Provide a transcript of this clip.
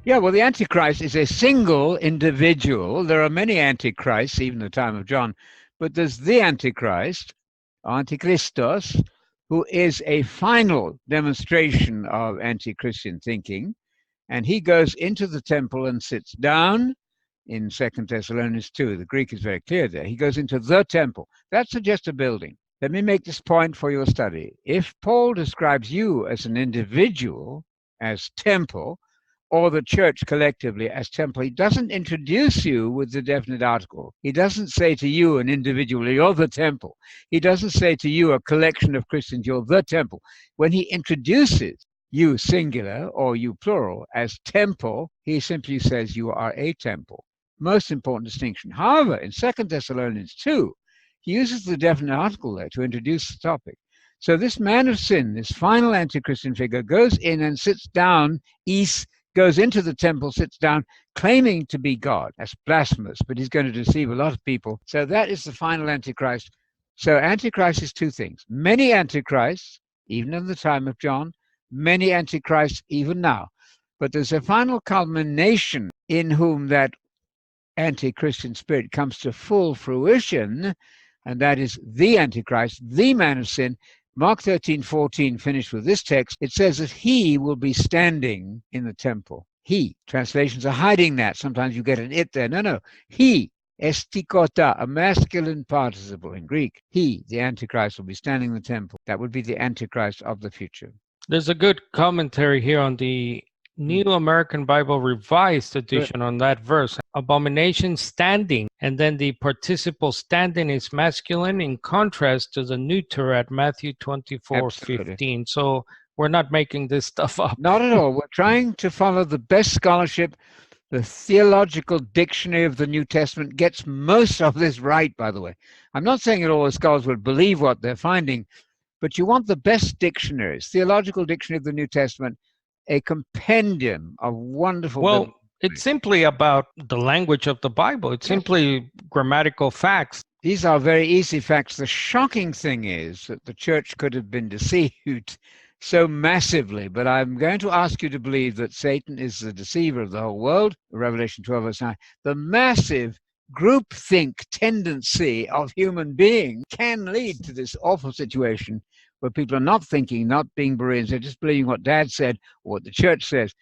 Yeah, well, the Antichrist is a single individual. There are many Antichrists, even in the time of John, but there's the Antichrist, Antichristos, who is a final demonstration of anti-Christian thinking. And he goes into the temple and sits down in 2 Thessalonians 2. The Greek is very clear there. He goes into the temple. That's just a building. Let me make this point for your study. If Paul describes you as an individual, as temple, or the church collectively as temple, he doesn't introduce you with the definite article. He doesn't say to you, an individual, you're the temple. He doesn't say to you, a collection of Christians, you're the temple. When he introduces you singular or you plural as temple, he simply says you are a temple. Most important distinction. However, in 2 Thessalonians 2, he uses the definite article there to introduce the topic. So this man of sin, this final anti-Christian figure, goes in and sits down, goes into the temple, sits down, claiming to be God. That's blasphemous, but he's going to deceive a lot of people. So that is the final Antichrist. So Antichrist is two things. Many Antichrists, even in the time of John, many Antichrists even now. But there's a final culmination in whom that anti-Christian spirit comes to full fruition, and that is the Antichrist, the man of sin. Mark 13:14, finished with this text, it says that he will be standing in the temple. He. Translations are hiding that. Sometimes you get an it there. No. He. Estikota, a masculine participle in Greek. He, the Antichrist, will be standing in the temple. That would be the Antichrist of the future. There's a good commentary here on the New American Bible Revised Edition on that verse. Abomination standing, and then the participle standing is masculine in contrast to the neuter at Matthew 24:15. So we're not making this stuff up. Not at all. We're trying to follow the best scholarship. The Theological Dictionary of the New Testament gets most of this right, by the way. I'm not saying that all the scholars would believe what they're finding, but you want the best dictionaries. Theological Dictionary of the New Testament, a compendium of wonderful. Well, it's simply about the language of the Bible. It's simply grammatical facts. These are very easy facts. The shocking thing is that the church could have been deceived so massively, but I'm going to ask you to believe that Satan is the deceiver of the whole world, Revelation 12 verse 9. The massive groupthink tendency of human beings can lead to this awful situation where people are not thinking, not being Bereans, they're just believing what Dad said or what the church says.